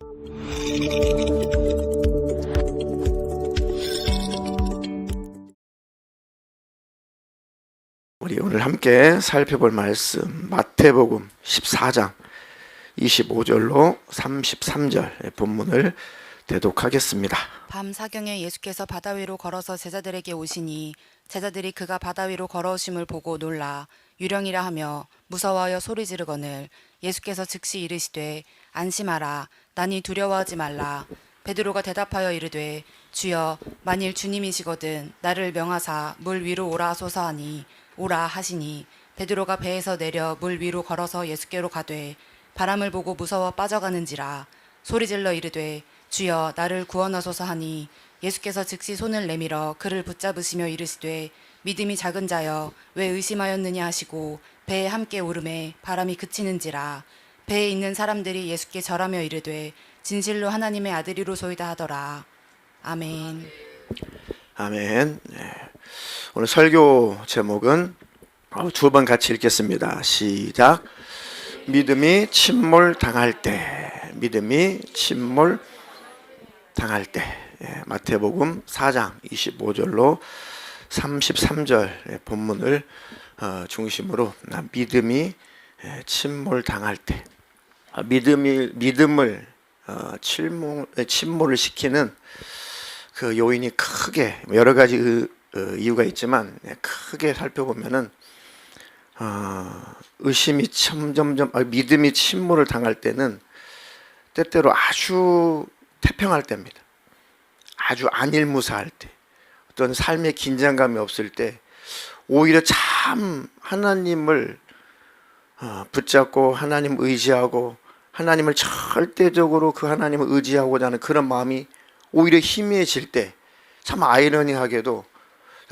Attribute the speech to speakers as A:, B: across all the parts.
A: 우리 오늘 함께 살펴볼 말씀 마태복음 14장 25절로 33절 본문을 대독하겠습니다.
B: 밤 사경에 예수께서 바다 위로 걸어서 제자들에게 오시니 제자들이 그가 바다 위로 걸어오심을 보고 놀라 유령이라 하며 무서워하여 소리 지르거늘 예수께서 즉시 이르시되 안심하라 나니 두려워하지 말라. 베드로가 대답하여 이르되 주여 만일 주님이시거든 나를 명하사 물 위로 오라 하소서 하니 오라 하시니 베드로가 배에서 내려 물 위로 걸어서 예수께로 가되 바람을 보고 무서워 빠져가는지라 소리질러 이르되 주여 나를 구원하소서 하니 예수께서 즉시 손을 내밀어 그를 붙잡으시며 이르시되 믿음이 작은 자여 왜 의심하였느냐 하시고 배에 함께 오르매 바람이 그치는지라. 배에 있는 사람들이 예수께 절하며 이르되 진실로 하나님의 아들이로소이다 하더라. 아멘.
A: 아멘. 오늘 설교 제목은 두 번 같이 읽겠습니다. 시작. 믿음이 침몰당할 때, 믿음이 침몰당할 때. 마태복음 4장 25절로 33절 본문을 중심으로 믿음이 침몰당할 때, 믿음을 침몰을 시키는 그 요인이 크게 여러 가지 이유가 있지만 크게 살펴보면은 의심이 점점점 믿음이 침몰을 당할 때는 때때로 아주 태평할 때입니다. 아주 안일무사할 때, 어떤 삶의 긴장감이 없을 때 오히려 참 하나님을 붙잡고 하나님 의지하고 하나님을 절대적으로 그 하나님을 의지하고자 하는 그런 마음이 오히려 희미해질 때 참 아이러니하게도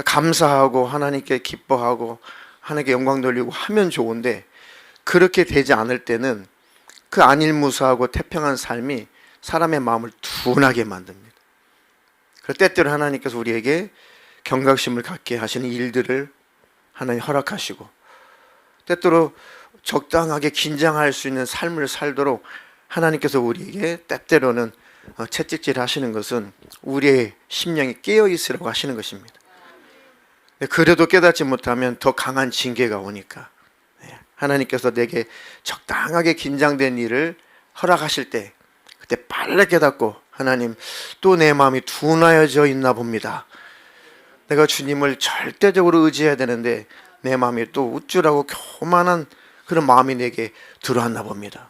A: 감사하고 하나님께 기뻐하고 하나님께 영광 돌리고 하면 좋은데 그렇게 되지 않을 때는 그 안일무사하고 태평한 삶이 사람의 마음을 둔하게 만듭니다. 그래서 때때로 하나님께서 우리에게 경각심을 갖게 하시는 일들을 하나님 허락하시고 때때로 적당하게 긴장할 수 있는 삶을 살도록 하나님께서 우리에게 때때로는 채찍질 하시는 것은 우리의 심령이 깨어있으라고 하시는 것입니다. 그래도 깨닫지 못하면 더 강한 징계가 오니까 하나님께서 내게 적당하게 긴장된 일을 허락하실 때 그때 빨리 깨닫고 하나님 또 내 마음이 둔하여져 있나 봅니다. 내가 주님을 절대적으로 의지해야 되는데 내 마음이 또 우쭐하고 교만한 그런 마음이 내게 들어왔나 봅니다.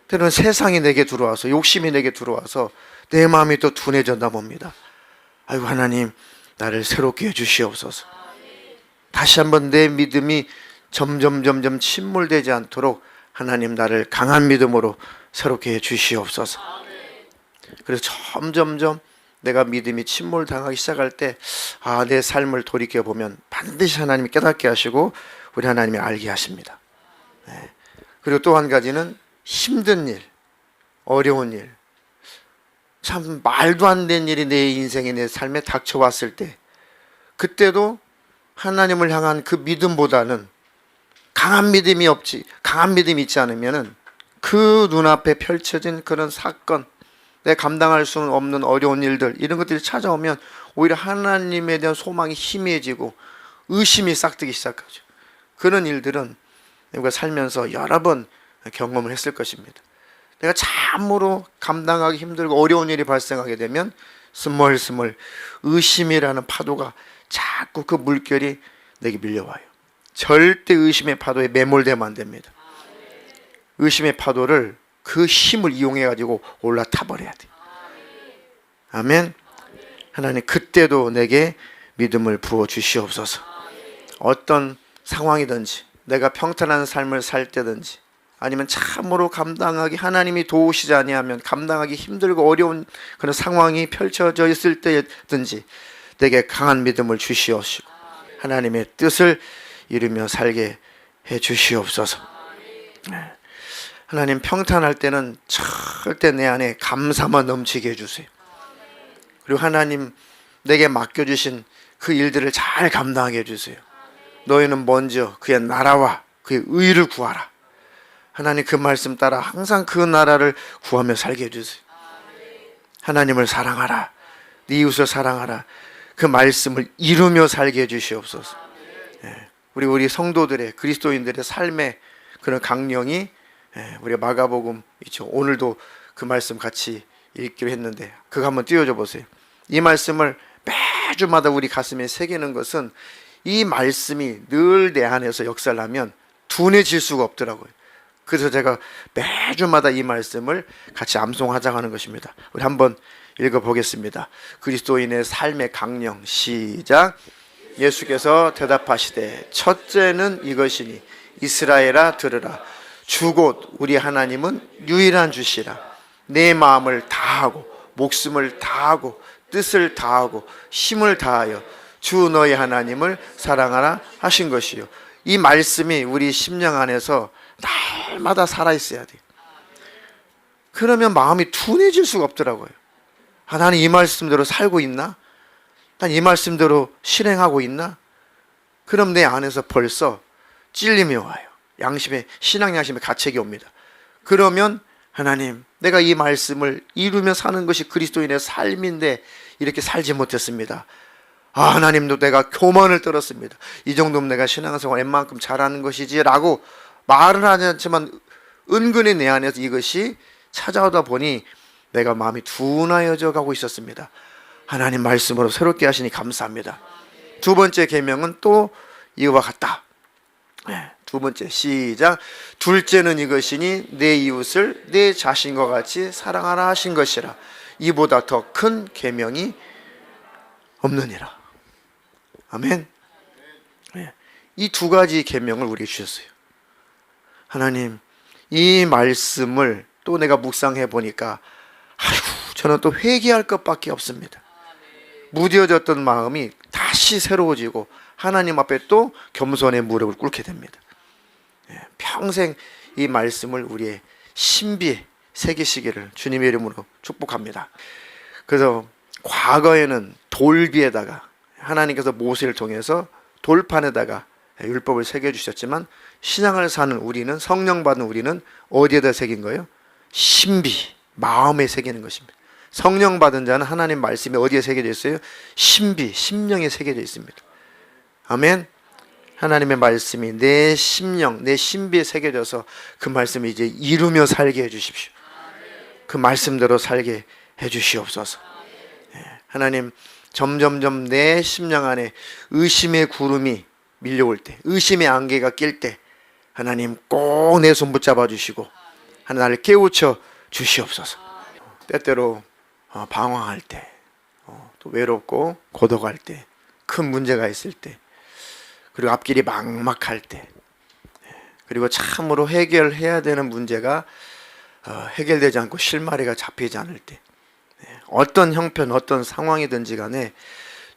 A: 때로는 세상이 내게 들어와서 욕심이 내게 들어와서 내 마음이 또 둔해졌나 봅니다. 아이고 하나님 나를 새롭게 해주시옵소서. 다시 한번 내 믿음이 점점 침몰되지 않도록 하나님 나를 강한 믿음으로 새롭게 해주시옵소서. 그래서 점점점 내가 믿음이 침몰당하기 시작할 때 내 삶을 돌이켜보면 반드시 하나님이 깨닫게 하시고 우리 하나님이 알게 하십니다. 그리고 또 한 가지는 힘든 일, 어려운 일, 참 말도 안 되는 일이 내 인생에 내 삶에 닥쳐왔을 때 그때도 하나님을 향한 그 믿음보다는 강한 믿음이 있지 않으면은 그 눈앞에 펼쳐진 그런 사건, 내가 감당할 수 없는 어려운 일들 이런 것들이 찾아오면 오히려 하나님에 대한 소망이 희미해지고 의심이 싹트기 시작하죠. 그런 일들은 우리가 살면서 여러 번 경험을 했을 것입니다. 내가 참으로 감당하기 힘들고 어려운 일이 발생하게 되면 스멀스멀 의심이라는 파도가 자꾸 그 물결이 내게 밀려와요. 절대 의심의 파도에 매몰되면 안 됩니다. 의심의 파도를 그 힘을 이용해 가지고 올라타 버려야 돼요. 아멘. 하나님 그때도 내게 믿음을 부어 주시옵소서. 어떤 상황이든지 내가 평탄한 삶을 살 때든지 아니면 참으로 감당하기 하나님이 도우시지 아니하면 감당하기 힘들고 어려운 그런 상황이 펼쳐져 있을 때든지 내게 강한 믿음을 주시옵시고 하나님의 뜻을 이루며 살게 해 주시옵소서. 하나님 평탄할 때는 절대 내 안에 감사만 넘치게 해주세요. 그리고 하나님 내게 맡겨주신 그 일들을 잘 감당하게 해주세요. 너희는 먼저 그의 나라와 그의 의를 구하라. 하나님 그 말씀 따라 항상 그 나라를 구하며 살게 해주세요. 하나님을 사랑하라, 네 이웃을 사랑하라, 그 말씀을 이루며 살게 해주시옵소서. 우리 성도들의, 그리스도인들의 삶의 그런 강령이, 우리가 마가복음 있죠. 오늘도 그 말씀 같이 읽기로 했는데 그거 한번 띄워줘 보세요. 이 말씀을 매주마다 우리 가슴에 새기는 것은 이 말씀이 늘 내 안에서 역사를 하면 둔해질 수가 없더라고요. 그래서 제가 매주마다 이 말씀을 같이 암송하장하는 것입니다. 우리 한번 읽어보겠습니다. 그리스도인의 삶의 강령, 시작. 예수께서 대답하시되 첫째는 이것이니 이스라엘아 들으라. 주 곧 우리 하나님은 유일한 주시라. 내 마음을 다하고 목숨을 다하고 뜻을 다하고 힘을 다하여 주 너희 하나님을 사랑하라 하신 것이요. 이 말씀이 우리 심령 안에서 날마다 살아있어야 돼요. 그러면 마음이 둔해질 수가 없더라고요. 나는 이 말씀대로 살고 있나? 난 이 말씀대로 실행하고 있나? 그럼 내 안에서 벌써 찔림이 와요. 신앙 양심의 가책이 옵니다. 그러면 하나님, 내가 이 말씀을 이루며 사는 것이 그리스도인의 삶인데 이렇게 살지 못했습니다. 하나님도 내가 교만을 떨었습니다. 이 정도면 내가 신앙생활 웬만큼 잘하는 것이지 라고 말은 하지 않지만 은근히 내 안에서 이것이 찾아오다 보니 내가 마음이 둔하여져 가고 있었습니다. 하나님 말씀으로 새롭게 하시니 감사합니다. 두 번째 계명은 또 이와 같다. 두 번째, 시작. 둘째는 이것이니 내 이웃을 내 자신과 같이 사랑하라 하신 것이라. 이보다 더 큰 계명이 없느니라. 아멘. 이 두 가지 계명을 우리에게 주셨어요. 하나님, 이 말씀을 또 내가 묵상해 보니까 저는 또 회개할 것밖에 없습니다. 무뎌졌던 마음이 다시 새로워지고 하나님 앞에 또 겸손의 무릎을 꿇게 됩니다. 평생 이 말씀을 우리의 신비에 새기시기를 주님의 이름으로 축복합니다. 그래서 과거에는 돌비에다가 하나님께서 모세를 통해서 돌판에다가 율법을 새겨주셨지만 신앙을 사는 우리는, 성령 받은 우리는 어디에다 새긴 거예요? 신비, 마음에 새기는 것입니다. 성령 받은 자는 하나님 말씀이 어디에 새겨져 있어요? 신비, 심령에 새겨져 있습니다. 아멘. 하나님의 말씀이 내 심령, 내 신비에 새겨져서 그 말씀을 이제 이루며 살게 해주십시오. 그 말씀대로 살게 해주시옵소서. 하나님, 점점점 내 심령 안에 의심의 구름이 밀려올 때, 의심의 안개가 낄 때 하나님 꼭 내 손 붙잡아 주시고 하나님을 깨우쳐 주시옵소서. 때때로 방황할 때, 또 외롭고 고독할 때, 큰 문제가 있을 때, 그리고 앞길이 막막할 때, 그리고 참으로 해결해야 되는 문제가 해결되지 않고 실마리가 잡히지 않을 때, 어떤 형편, 어떤 상황이든지 간에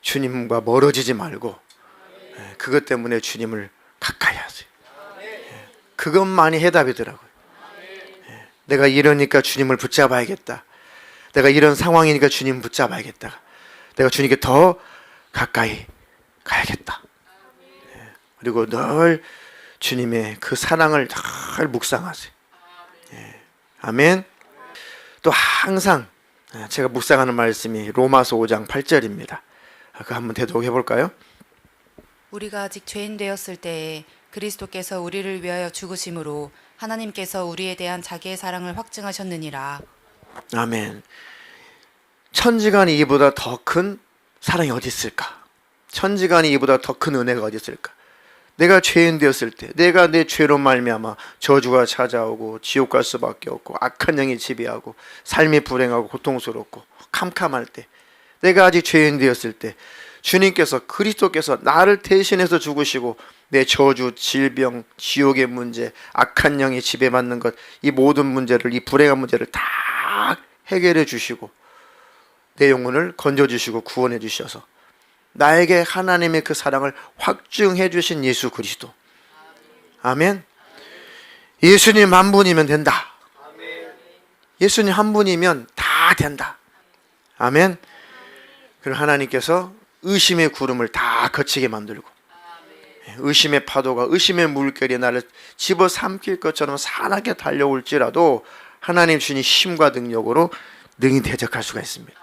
A: 주님과 멀어지지 말고 그것 때문에 주님을 가까이 하세요. 그것만이 해답이더라고요. 내가 이러니까 주님을 붙잡아야겠다. 내가 이런 상황이니까 주님 붙잡아야겠다. 내가 주님께 더 가까이 가야겠다. 그리고 늘 주님의 그 사랑을 늘 묵상하세요. 아멘. 또 항상 제가 묵상하는 말씀이 로마서 5장 8절입니다. 그거 한번 대독해 볼까요?
B: 우리가 아직 죄인 되었을 때에 그리스도께서 우리를 위하여 죽으심으로 하나님께서 우리에 대한 자기의 사랑을 확증하셨느니라.
A: 아멘. 천지간이 이보다 더 큰 사랑이 어디 있을까? 천지간이 이보다 더 큰 은혜가 어디 있을까? 내가 죄인 되었을 때, 내가 내 죄로 말미암아 저주가 찾아오고 지옥 갈 수밖에 없고 악한 영이 지배하고 삶이 불행하고 고통스럽고 캄캄할 때, 내가 아직 죄인 되었을 때 주님께서, 그리스도께서 나를 대신해서 죽으시고 내 저주, 질병, 지옥의 문제, 악한 영이 지배받는 것, 이 모든 문제를, 이 불행한 문제를 다 해결해 주시고 내 영혼을 건져주시고 구원해 주셔서 나에게 하나님의 그 사랑을 확증해 주신 예수 그리스도. 아멘. 예수님 한 분이면 된다. 예수님 한 분이면 다 된다. 아멘. 그리고 하나님께서 의심의 구름을 다 거치게 만들고 의심의 파도가, 의심의 물결이 나를 집어삼킬 것처럼 산하게 달려올지라도 하나님 주님 힘과 능력으로 능히 대적할 수가 있습니다.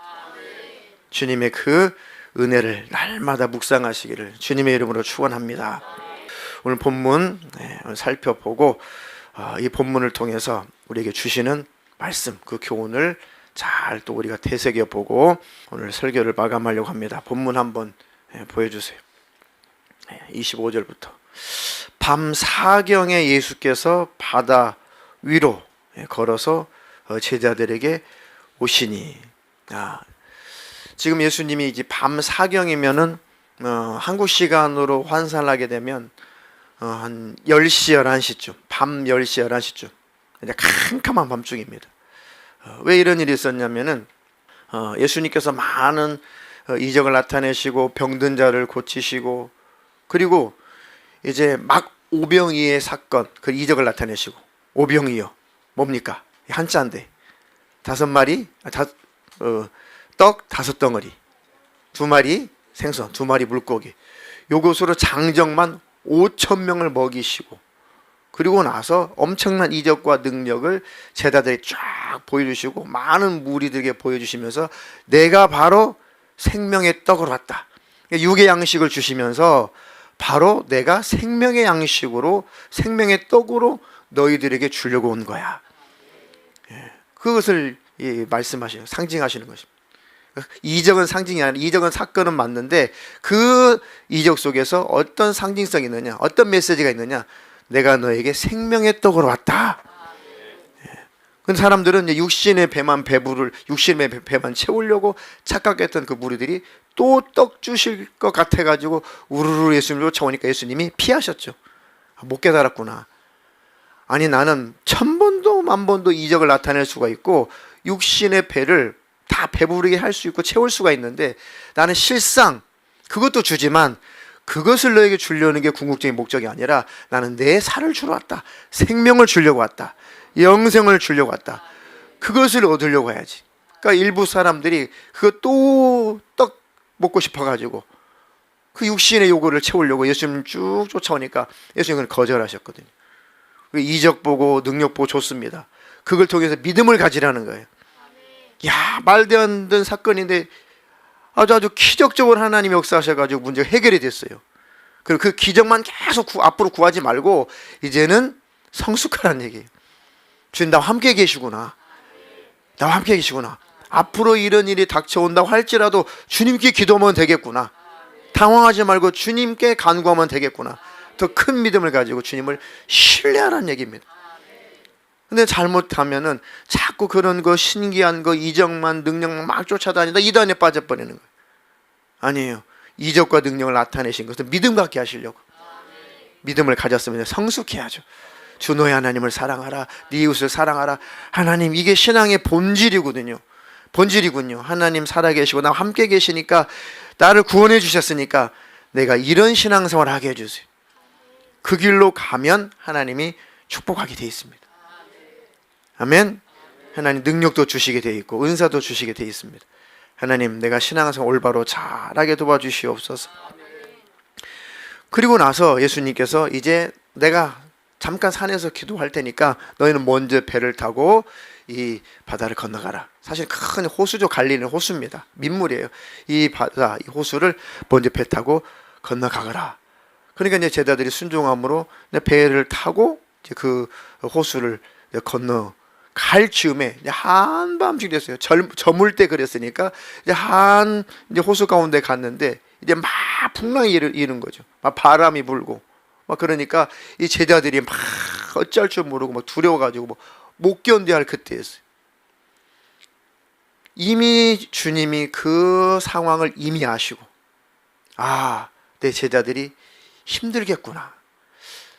A: 주님의 그 은혜를 날마다 묵상하시기를 주님의 이름으로 축원합니다. 오늘 본문 살펴보고 이 본문을 통해서 우리에게 주시는 말씀, 그 교훈을 잘 또 우리가 되새겨 보고 오늘 설교를 마감하려고 합니다. 본문 한번 보여주세요. 25절부터. 밤 사경에 예수께서 바다 위로 걸어서 제자들에게 오시니. 지금 예수님이 이제 밤 사경이면은 한국 시간으로 환산하게 되면 한 10시, 11시쯤, 밤 10시, 11시쯤, 이제 캄캄한 밤중입니다. 왜 이런 일이 있었냐면은 예수님께서 많은 이적을 나타내시고 병든 자를 고치시고, 그리고 이제 막 오병이의 사건, 그 이적을 나타내시고. 오병이요, 뭡니까? 한자인데 5마리 떡 5덩어리, 2마리 생선, 2마리 물고기, 요것으로 장정만 5,000명을 먹이시고, 그리고 나서 엄청난 이적과 능력을 제자들이 쫙 보여주시고 많은 무리들에게 보여주시면서 내가 바로 생명의 떡으로 왔다, 육의 양식을 주시면서 바로 내가 생명의 양식으로, 생명의 떡으로 너희들에게 주려고 온 거야. 그것을 말씀하시는, 상징하시는 것입니다. 이적은 상징이 아니라, 이적은 사건은 맞는데 그 이적 속에서 어떤 상징성이 있느냐, 어떤 메시지가 있느냐, 내가 너에게 생명의 떡으로 왔다. 그 사람들은 이제 육신의 배만 채우려고 착각했던 그 무리들이 또 떡 주실 것 같아가지고 우르르 예수님으로 쳐오니까 예수님이 피하셨죠. 못 깨달았구나. 아니, 나는 1000번도 10,000번도 이적을 나타낼 수가 있고 육신의 배를 다 배부르게 할 수 있고 채울 수가 있는데, 나는 실상 그것도 주지만 그것을 너에게 주려는 게 궁극적인 목적이 아니라 나는 내 살을 주러 왔다, 생명을 주려고 왔다, 영생을 주려고 왔다, 그것을 얻으려고 해야지. 그러니까 일부 사람들이 그거 또 떡 먹고 싶어가지고 그 육신의 요구를 채우려고 예수님 쭉 쫓아오니까 예수님은 거절하셨거든요. 이적 보고 능력 보고 좋습니다. 그걸 통해서 믿음을 가지라는 거예요. 야, 말도 안 되는 사건인데 아주 기적적으로 하나님이 역사하셔가지고 문제가 해결이 됐어요. 그리고 그 기적만 계속 앞으로 구하지 말고 이제는 성숙하라는 얘기예요. 주님, 나와 함께 계시구나. 나와 함께 계시구나. 앞으로 이런 일이 닥쳐온다고 할지라도 주님께 기도하면 되겠구나. 당황하지 말고 주님께 간구하면 되겠구나. 더 큰 믿음을 가지고 주님을 신뢰하라는 얘기입니다. 근데 잘못하면은 자꾸 그런 거, 신기한 거, 이적만, 능력만 막 쫓아다니다 이단에 빠져버리는 거예요. 아니에요. 이적과 능력을 나타내신 것은 믿음 갖게 하시려고. 믿음을 가졌으면 성숙해야죠. 주 너의 하나님을 사랑하라, 네 이웃을 사랑하라. 하나님, 이게 신앙의 본질이거든요. 본질이군요. 하나님 살아계시고 나와 함께 계시니까, 나를 구원해 주셨으니까 내가 이런 신앙생활을 하게 해주세요. 그 길로 가면 하나님이 축복하게 돼 있습니다. 아멘. 하나님 능력도 주시게 돼 있고 은사도 주시게 돼 있습니다. 하나님, 내가 신앙생활 올바로 잘하게 도와주시옵소서. 그리고 나서 예수님께서 이제 내가 잠깐 산에서 기도할 테니까 너희는 먼저 배를 타고 이 바다를 건너가라. 사실 큰 호수죠. 갈릴리 호수입니다. 민물이에요. 이 바다, 이 호수를 먼저 배 타고 건너가거라. 그러니까 이제 제자들이 순종함으로 배를 타고 이제 그 호수를 건너 갈 즈음에 한밤중 됐어요. 저물 때 그랬으니까 이제 호수 가운데 갔는데 이제 막 풍랑이 이는 거죠. 막 바람이 불고 막 그러니까 이 제자들이 막 어쩔 줄 모르고 막 두려워가지고 못 견뎌할 그때였어요. 이미 주님이 그 상황을 이미 아시고, 내 제자들이 힘들겠구나.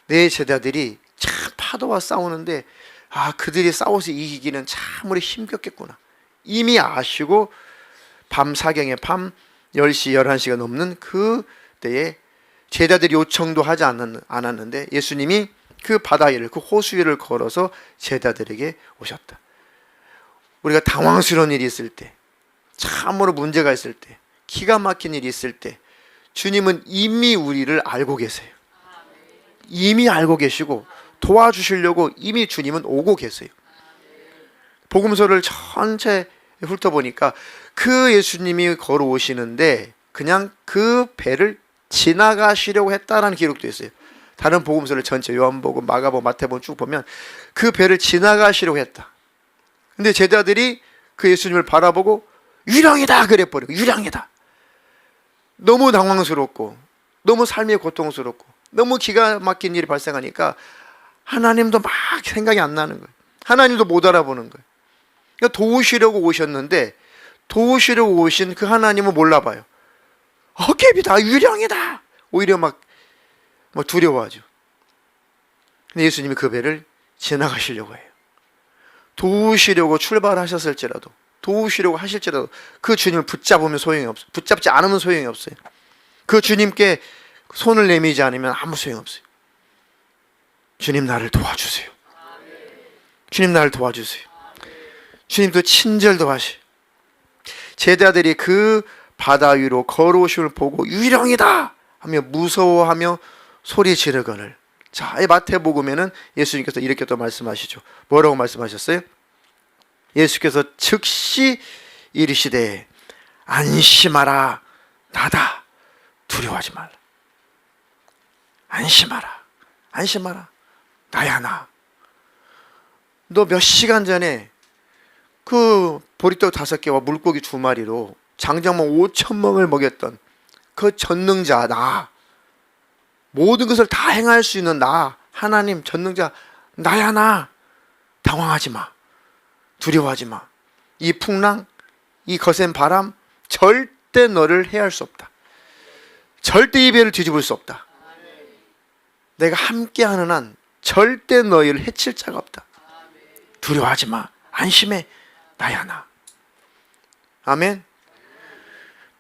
A: 내 제자들이 참 파도와 싸우는데 그들이 싸워서 이기기는 참으로 힘겹겠구나. 이미 아시고 밤 사경에 밤 10시, 11시가 넘는 그 때에 제자들이 요청도 하지 않았는데 예수님이 그 바다 위를, 그 호수 위를 걸어서 제자들에게 오셨다. 우리가 당황스러운 일이 있을 때, 참으로 문제가 있을 때, 기가 막힌 일이 있을 때 주님은 이미 우리를 알고 계세요. 이미 알고 계시고 도와주시려고 이미 주님은 오고 계세요. 복음서를 전체 훑어보니까 그 예수님이 걸어오시는데 그냥 그 배를 지나가시려고 했다라는 기록도 있어요. 다른 복음서를 전체 요한복음, 마가복음, 마태복음 쭉 보면 그 배를 지나가시려고 했다. 근데 제자들이 그 예수님을 바라보고 유령이다 그래버리고, 유령이다. 너무 당황스럽고 너무 삶이 고통스럽고 너무 기가 막힌 일이 발생하니까 하나님도 막 생각이 안 나는 거예요. 하나님도 못 알아보는 거예요. 그러니까 도우시려고 오셨는데 도우시려고 오신 그 하나님은 몰라봐요. 헛개비다, 유령이다. 오히려 막 두려워하죠. 근데 예수님이 그 배를 지나가시려고 해요. 도우시려고 출발하셨을지라도, 도우시려고 하실지라도 그 주님을 붙잡으면 소용이 없어요. 붙잡지 않으면 소용이 없어요. 그 주님께 손을 내밀지 않으면 아무 소용 없어요. 주님 나를 도와주세요. 주님 나를 도와주세요. 주님도 친절도 하시. 제자들이 그 바다 위로 걸어오심을 보고 유령이다 하며 무서워하며 소리 지르거늘. 자, 이 마태복음에는 예수님께서 이렇게 또 말씀하시죠. 뭐라고 말씀하셨어요? 예수께서 즉시 이르시되 안심하라, 나다, 두려워하지 말라. 안심하라, 안심하라, 나야 나. 너 몇 시간 전에 그 보리떡 5개와 물고기 2마리로 장정만 5,000명을 먹였던 그 전능자 나, 모든 것을 다 행할 수 있는 나, 하나님 전능자 나야 나. 당황하지 마, 두려워하지 마. 이 풍랑, 이 거센 바람 절대 너를 해할 수 없다. 절대 이 배를 뒤집을 수 없다. 내가 함께하는 한 절대 너희를 해칠 자가 없다. 두려워하지 마, 안심해, 나야 나. 아멘.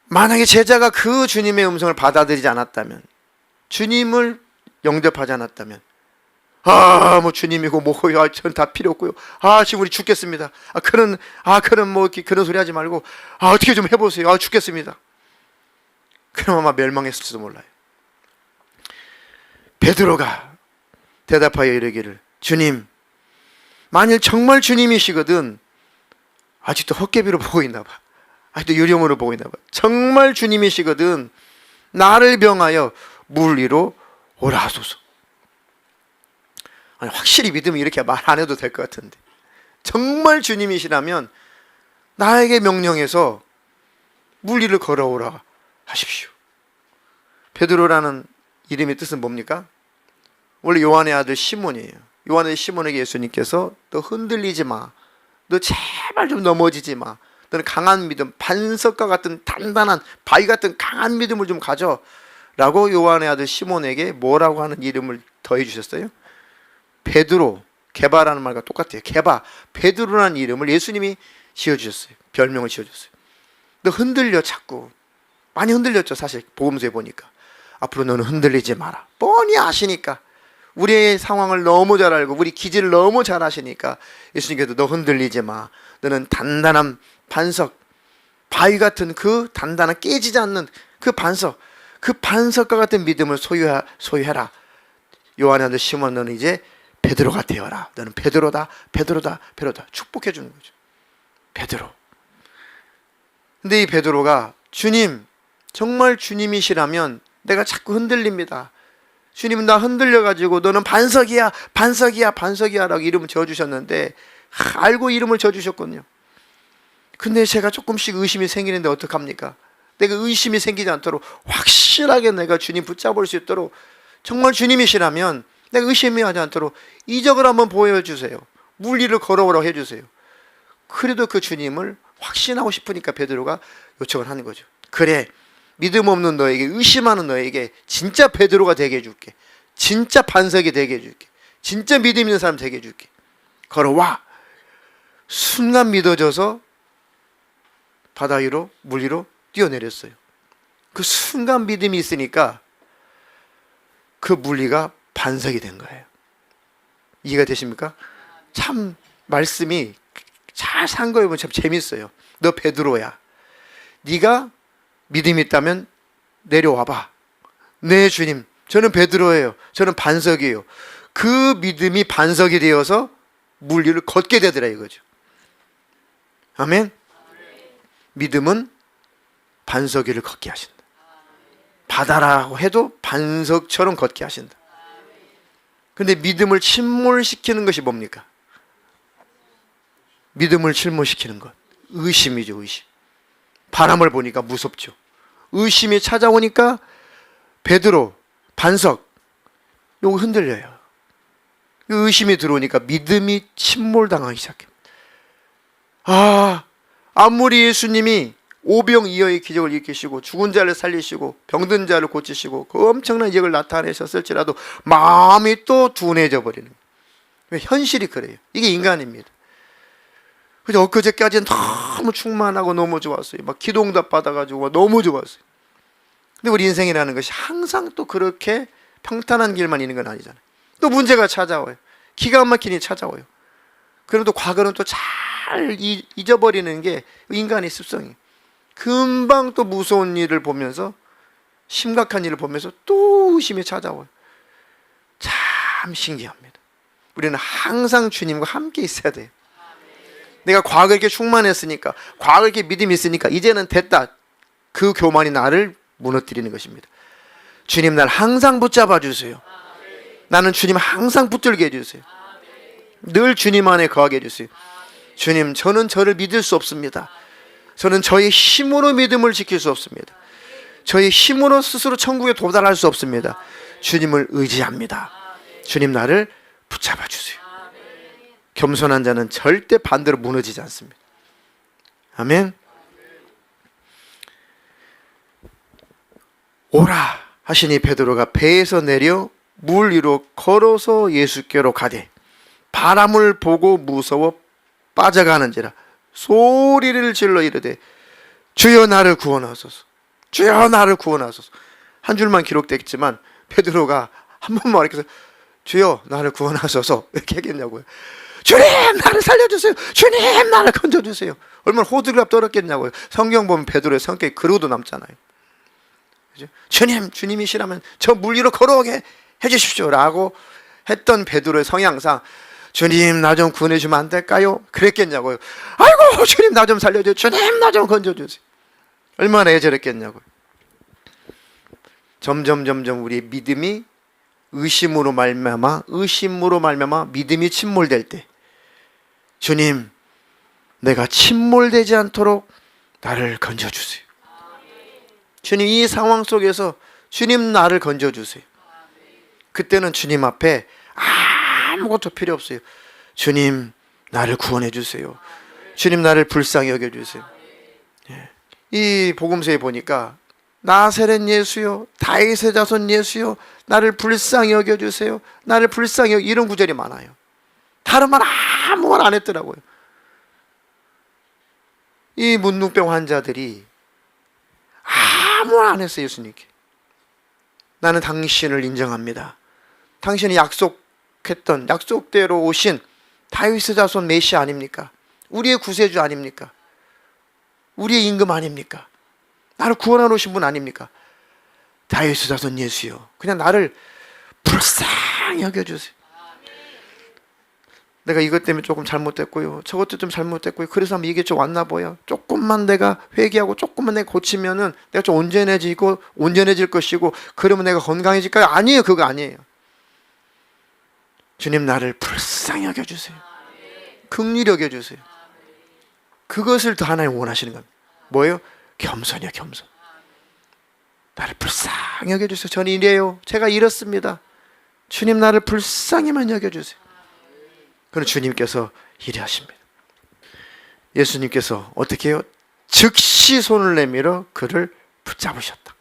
A: 만약에 제자가 그 주님의 음성을 받아들이지 않았다면, 주님을 영접하지 않았다면, 뭐 주님이고 뭐고, 전 다 필요 없고요. 지금 우리 죽겠습니다. 그런 그런 소리 하지 말고, 어떻게 좀 해보세요. 죽겠습니다. 그럼 아마 멸망했을지도 몰라요. 베드로가 대답하여 이르기를, 주님, 만일 정말 주님이시거든, 아직도 헛개비로 보고 있나 봐. 아직도 유령으로 보고 있나 봐. 정말 주님이시거든 나를 병하여 물 위로 오라 하소서. 아니, 확실히 믿으면 이렇게 말 안 해도 될 것 같은데, 정말 주님이시라면 나에게 명령해서 물 위를 걸어오라 하십시오. 베드로라는 이름의 뜻은 뭡니까? 원래 요한의 아들 시몬이에요. 요한의 시몬에게 예수님께서 너 흔들리지 마, 너 제발 좀 넘어지지 마, 너는 강한 믿음, 반석과 같은 단단한 바위 같은 강한 믿음을 좀 가져 라고 요한의 아들 시몬에게 뭐라고 하는 이름을 더해 주셨어요? 베드로, 게바라는 말과 똑같아요. 게바, 베드로라는 이름을 예수님이 지어주셨어요. 별명을 지어줬어요. 너 흔들려, 자꾸 많이 흔들렸죠. 사실 복음서에 보니까. 앞으로 너는 흔들리지 마라. 뻔히 아시니까, 우리의 상황을 너무 잘 알고 우리 기질을 너무 잘 아시니까 예수님께서 너 흔들리지 마, 너는 단단한 반석, 바위 같은 그 단단한 깨지지 않는 그 반석, 그 반석과 같은 믿음을 소유해라. 요한의 아들 시몬, 너는 이제 베드로가 되어라. 너는 베드로다, 베드로다, 베드로다. 축복해 주는 거죠. 베드로. 근데 이 베드로가, 주님, 정말 주님이시라면 내가 자꾸 흔들립니다. 주님은 나 흔들려가지고 너는 반석이야, 반석이야, 반석이야 라고 이름을 지어주셨는데, 알고 이름을 지어주셨거든요. 근데 제가 조금씩 의심이 생기는데 어떡합니까? 내가 의심이 생기지 않도록 확실하게 내가 주님 붙잡을 수 있도록, 정말 주님이시라면 내가 의심이 하지 않도록 이적을 한번 보여주세요. 물 위를 걸어오라고 해주세요. 그래도 그 주님을 확신하고 싶으니까 베드로가 요청을 하는 거죠. 그래, 믿음 없는 너에게, 의심하는 너에게 진짜 베드로가 되게 해줄게. 진짜 반석이 되게 해줄게. 진짜 믿음 있는 사람 되게 해줄게. 걸어와. 순간 믿어져서 바다 위로, 물 위로 뛰어내렸어요. 그 순간 믿음이 있으니까 그 물리가 반석이 된 거예요. 이해가 되십니까? 참 말씀이 잘 산 거에 보면 참 재밌어요. 너 베드로야. 네가 믿음이 있다면 내려와봐. 네 주님, 저는 베드로예요. 저는 반석이에요. 그 믿음이 반석이 되어서 물 위를 걷게 되더라 이거죠. 아멘. 믿음은 반석 위를 걷게 하신다. 바다라고 해도 반석처럼 걷게 하신다. 근데 믿음을 침몰시키는 것이 뭡니까? 믿음을 침몰시키는 것, 의심이죠. 의심. 바람을 보니까 무섭죠. 의심이 찾아오니까 베드로, 반석 요거 흔들려요. 의심이 들어오니까 믿음이 침몰당하기 시작합니다. 아무리 예수님이 오병이어의 기적을 일으키시고 죽은 자를 살리시고 병든 자를 고치시고 그 엄청난 기적을 나타내셨을지라도 마음이 또 둔해져 버리는 거예요. 현실이 그래요. 이게 인간입니다. 그죠? 엊그제까지는 너무 충만하고 너무 좋았어요. 막 기도응답 받아가지고 너무 좋았어요. 근데 우리 인생이라는 것이 항상 또 그렇게 평탄한 길만 있는 건 아니잖아요. 또 문제가 찾아와요. 기가 막히니 찾아와요. 그럼 또 과거는 또 잘 잊어버리는 게 인간의 습성이에요. 금방 또 무서운 일을 보면서 심각한 일을 보면서 또 의심이 찾아와요. 참 신기합니다. 우리는 항상 주님과 함께 있어야 돼요. 내가 과거에 이렇게 충만했으니까, 과거에 이렇게 믿음이 있으니까 이제는 됐다. 그 교만이 나를 무너뜨리는 것입니다. 주님 날 항상 붙잡아 주세요. 나는 주님 항상 붙들게 해주세요. 늘 주님 안에 거하게 해주세요. 주님, 저는 저를 믿을 수 없습니다. 저는 저의 힘으로 믿음을 지킬 수 없습니다. 저의 힘으로 스스로 천국에 도달할 수 없습니다. 주님을 의지합니다. 주님 나를 붙잡아 주세요. 겸손한 자는 절대 반대로 무너지지 않습니다. 아멘. 오라 하시니 베드로가 배에서 내려 물 위로 걸어서 예수께로 가되 바람을 보고 무서워 빠져가는지라 소리를 질러 이르되 주여 나를 구원하소서. 주여 나를 구원하소서. 한 줄만 기록됐지만 베드로가 한 번만 이렇게 해서 주여 나를 구원하소서 이렇게 얘기했냐고요. 주님 나를 살려주세요. 주님 나를 건져주세요. 얼마나 호들갑 떨었겠냐고요. 성경 보면 베드로의 성격이 그러고도 남잖아요. 그죠? 주님이시라면 저 물 위로 걸어오게 해주십시오 라고 했던 베드로의 성향상 주님 나 좀 구원해주면 안 될까요? 그랬겠냐고요. 아이고 주님 나 좀 살려줘요. 주님 나 좀 건져주세요. 얼마나 애절했겠냐고요. 점점 우리의 믿음이 의심으로 말미암아 믿음이 침몰될 때 주님 내가 침몰되지 않도록 나를 건져주세요. 주님 이 상황 속에서 주님 나를 건져주세요. 그때는 주님 앞에 아무것도 필요 없어요. 주님 나를 구원해 주세요. 주님 나를 불쌍히 여겨주세요. 이 복음서에 보니까 나사렛 예수요 다윗의 자손 예수요 나를 불쌍히 여겨주세요. 나를 불쌍히 여겨 이런 구절이 많아요. 다른 말 아무 말 안 했더라고요. 이 문둥병 환자들이 아무 말 안 했어요. 예수님께 나는 당신을 인정합니다. 당신이 약속했던 약속대로 오신 다윗의 자손 메시아 아닙니까? 우리의 구세주 아닙니까? 우리의 임금 아닙니까? 나를 구원하러 오신 분 아닙니까? 다윗의 자손 예수요 그냥 나를 불쌍히 여겨주세요. 내가 이것 때문에 조금 잘못됐고요 저것도 좀 잘못됐고요 그래서 이게 좀 왔나 보여. 조금만 내가 회개하고 조금만 내가 고치면은 내가 좀 온전해질 것이고 그러면 내가 건강해질까요? 아니에요. 그거 아니에요. 주님 나를 불쌍히 여겨주세요. 긍휼히 여겨주세요. 그것을 더 하나님 원하시는 겁니다. 뭐예요? 겸손이요 겸손. 나를 불쌍히 여겨주세요. 저는 이래요. 제가 이렇습니다. 주님 나를 불쌍히만 여겨주세요. 그럼 주님께서 일하십니다. 예수님께서 어떻게 해요? 즉시 손을 내밀어 그를 붙잡으셨다.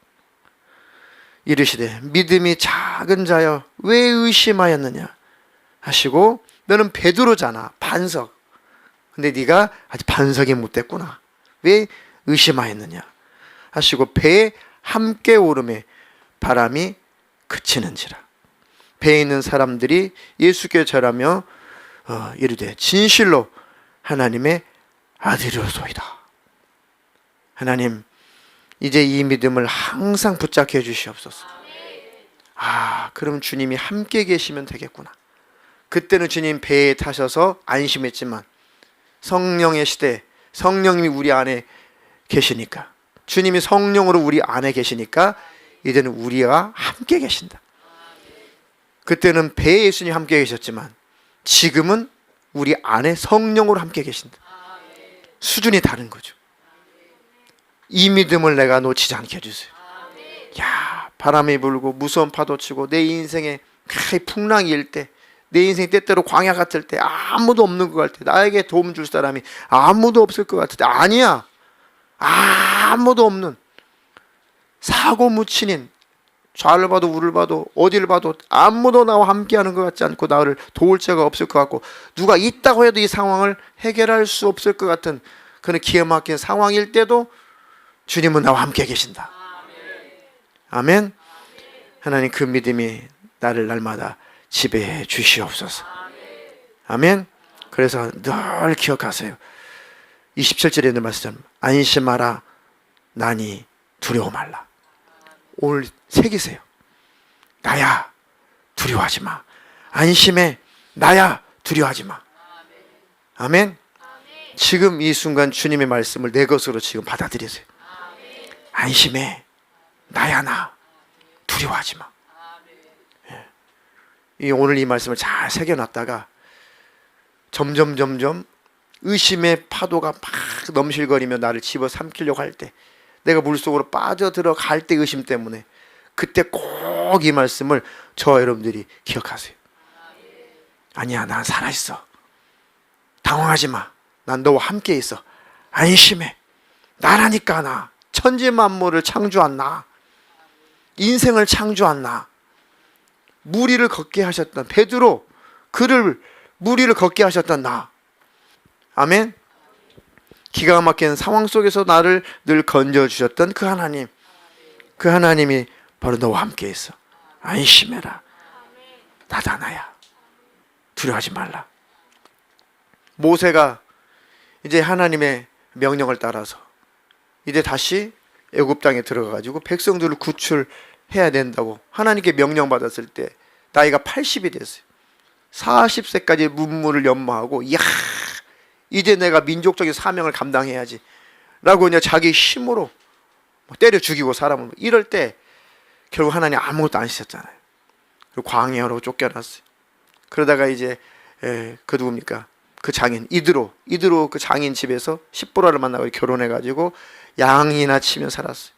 A: 이르시되 믿음이 작은 자여 왜 의심하였느냐 하시고 너는 베드로잖아. 반석. 근데 네가 아직 반석이 못 됐구나. 왜 의심하였느냐 하시고 배에 함께 오름에 바람이 그치는지라. 배에 있는 사람들이 예수께 절하며 이르되 진실로 하나님의 아들이로소이다. 하나님 이제 이 믿음을 항상 붙잡게 해주시옵소서. 그럼 주님이 함께 계시면 되겠구나. 그때는 주님 배에 타셔서 안심했지만 성령의 시대, 성령님이 우리 안에 계시니까, 주님이 성령으로 우리 안에 계시니까 이제는 우리와 함께 계신다. 그때는 배에 예수님 함께 계셨지만 지금은 우리 안에 성령으로 함께 계신다. 수준이 다른 거죠. 이 믿음을 내가 놓치지 않게 해주세요. 야, 바람이 불고 무서운 파도 치고 내 인생에 풍랑이 일 때, 내 인생이 때때로 광야 같을 때, 아무도 없는 것 같을 때, 나에게 도움 줄 사람이 아무도 없을 것 같을 때, 아니야, 아무도 없는 사고 무친인, 좌를 봐도 우를 봐도 어디를 봐도 아무도 나와 함께하는 것 같지 않고 나를 도울 자가 없을 것 같고, 누가 있다고 해도 이 상황을 해결할 수 없을 것 같은 그런 기에 막힌 상황일 때도 주님은 나와 함께 계신다. 아멘. 하나님, 그 믿음이 나를 날마다 지배해 주시옵소서. 아멘. 그래서 늘 기억하세요. 27절에 있는 말씀, 안심하라, 나니 두려워 말라. 오늘 새기세요. 나야, 두려워하지 마. 안심해, 나야, 두려워하지 마. 아멘. 지금 이 순간 주님의 말씀을 내 것으로 지금 받아들이세요. 안심해, 나야, 나, 두려워하지 마. 오늘 이 말씀을 잘 새겨놨다가 점점 의심의 파도가 막 넘실거리며 나를 집어삼키려고 할 때, 내가 물속으로 빠져들어갈 때 의심 때문에, 그때 꼭 이 말씀을 저와 여러분들이 기억하세요. 아니야, 난 살아있어. 당황하지 마. 난 너와 함께 있어. 안심해. 나라니까. 나 천지 만물을 창조한 나, 인생을 창조한 나, 물 위를 걷게 하셨던 베드로, 그를 물 위를 걷게 하셨던 나. 아멘. 기가 막힌 상황 속에서 나를 늘 건져주셨던 그 하나님, 그 하나님이 바로 너와 함께 있어. 안심해라. 나다, 나야. 두려워하지 말라. 모세가 이제 하나님의 명령을 따라서 이제 다시 애굽 땅에 들어가가지고 백성들을 구출해야 된다고 하나님께 명령받았을 때 나이가 80이 됐어요. 40세까지 문무를 연마하고, 이야, 이제 내가 민족적인 사명을 감당해야지 라고 이제 자기 힘으로 때려 죽이고 사람을, 이럴 때 결국 하나님 아무것도 안 하셨잖아요. 그리고 광야로 쫓겨났어요. 그러다가 이제 그 누굽니까? 그 장인 이드로 그 장인 집에서 십보라를 만나고 결혼해가지고 양이나 치며 살았어요.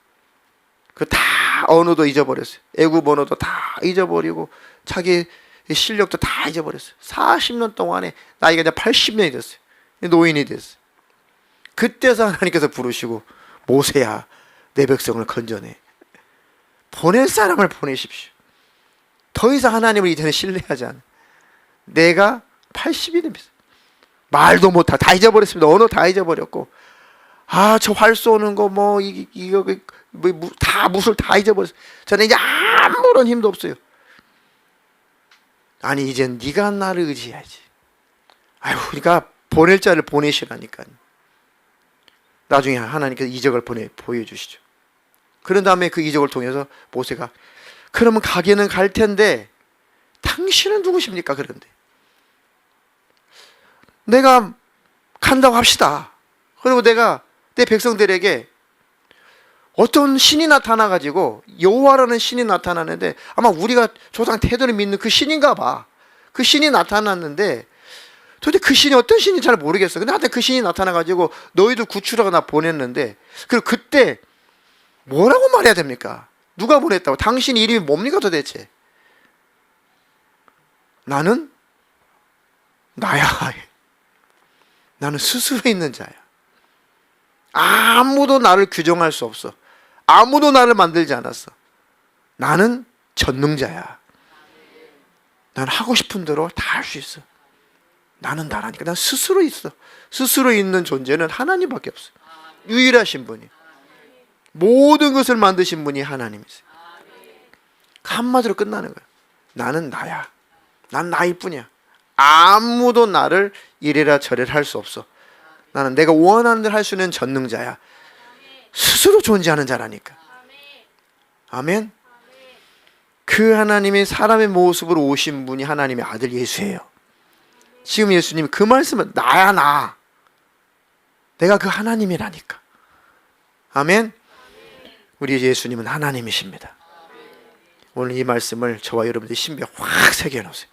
A: 그 다 언어도 잊어버렸어요. 애굽 언어도 다 잊어버리고 자기 실력도 다 잊어버렸어요. 40년 동안에 나이가 이제 80년이 됐어요. 노인이 됐어요. 그때서 하나님께서 부르시고, 모세야, 내 백성을 건져내. 보낼 사람을 보내십시오. 더 이상 하나님을 이제는 신뢰하지 않아. 내가 80이 됩니다. 말도 못하, 다 잊어버렸습니다. 언어 다 잊어버렸고, 저 활 쏘는 거 다 무술 다 잊어버렸어요. 저는 이제 아무런 힘도 없어요. 아니, 이젠 네가 나를 의지해야지. 그러니까 보낼 자를 보내시라니까요. 나중에 하나님께서 이적을 보여주시죠. 그런 다음에 그 이적을 통해서 모세가, 그러면 가게는 갈 텐데 당신은 누구십니까? 그런데 내가 간다고 합시다. 그리고 내가 내 백성들에게 어떤 신이 나타나가지고, 여호와라는 신이 나타나는데, 아마 우리가 조상 태도를 믿는 그 신인가 봐. 그 신이 나타났는데 도대체 그 신이 어떤 신인지 잘 모르겠어. 근데 하여튼 그 신이 나타나가지고 너희들 구출하고 나 보냈는데, 그리고 그때 뭐라고 말해야 됩니까? 누가 보냈다고? 당신 이름이 뭡니까 도대체? 나는 나야. 나는 스스로 있는 자야. 아무도 나를 규정할 수 없어. 아무도 나를 만들지 않았어. 나는 전능자야. 난 하고 싶은 대로 다 할 수 있어. 나는 나라니까. 난 스스로 있어. 스스로 있는 존재는 하나님밖에 없어. 유일하신 분이, 모든 것을 만드신 분이 하나님이세요. 한마디로 끝나는 거야. 나는 나야. 난 나일 뿐이야. 아무도 나를 이래라 저래라 할 수 없어. 나는 내가 원하는 대로 할 수 있는 전능자야. 스스로 존재하는 자라니까. 아멘. 그 하나님이 사람의 모습으로 오신 분이 하나님의 아들 예수예요. 지금 예수님 그 말씀은 나야 나. 내가 그 하나님이라니까. 아멘. 우리 예수님은 하나님이십니다. 오늘 이 말씀을 저와 여러분들이 신비에 확 새겨놓으세요.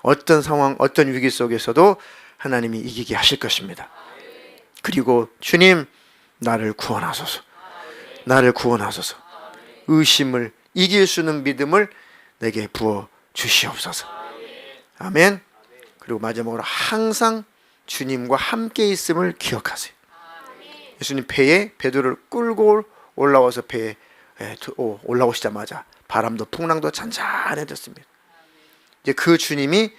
A: 어떤 상황, 어떤 위기 속에서도 하나님이 이기게 하실 것입니다. 그리고 주님 나를 구원하소서. 나를 구원하소서. 의심을 이길 수 있는 믿음을 내게 부어 주시옵소서. 아멘. 그리고 마지막으로 항상 주님과 함께 있음을 기억하세요. 예수님 배에 베드로를 끌고 올라와서 배에 올라오시자마자 바람도 풍랑도 잔잔해졌습니다. 이제 그 주님이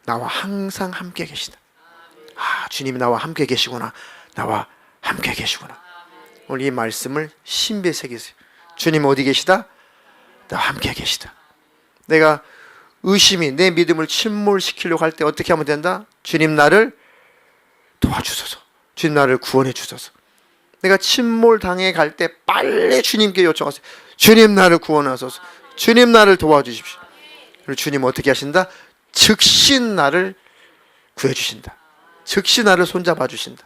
A: 나와 항상 함께 계시다. 아, 주님이 나와 함께 계시구나. 나와 함께 계시구나. 오늘 이 말씀을 신비에 새기세요. 주님 어디 계시다? 나와 함께 계시다. 내가 의심이 내 믿음을 침몰시키려고 할 때 어떻게 하면 된다? 주님 나를 도와주소서. 주님 나를 구원해 주소서. 내가 침몰 당해 갈 때 빨리 주님께 요청하세요. 주님 나를 구원하소서. 주님 나를 도와주십시오. 그리고 주님 어떻게 하신다? 즉시 나를 구해 주신다. 즉시 나를 손잡아 주신다.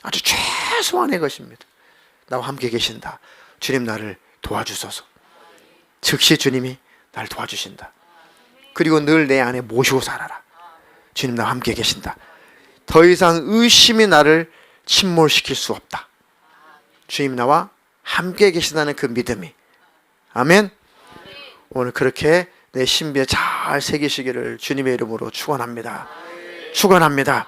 A: 아주 최소한의 것입니다. 나와 함께 계신다. 주님 나를 도와주소서. 즉시 주님이 나를 도와주신다. 그리고 늘 내 안에 모시고 살아라. 주님 나와 함께 계신다. 더 이상 의심이 나를 침몰시킬 수 없다. 주님 나와 함께 계신다는 그 믿음이. 아멘. 오늘 그렇게 내 신비에 잘 새기시기를 주님의 이름으로 축원합니다. 축원합니다.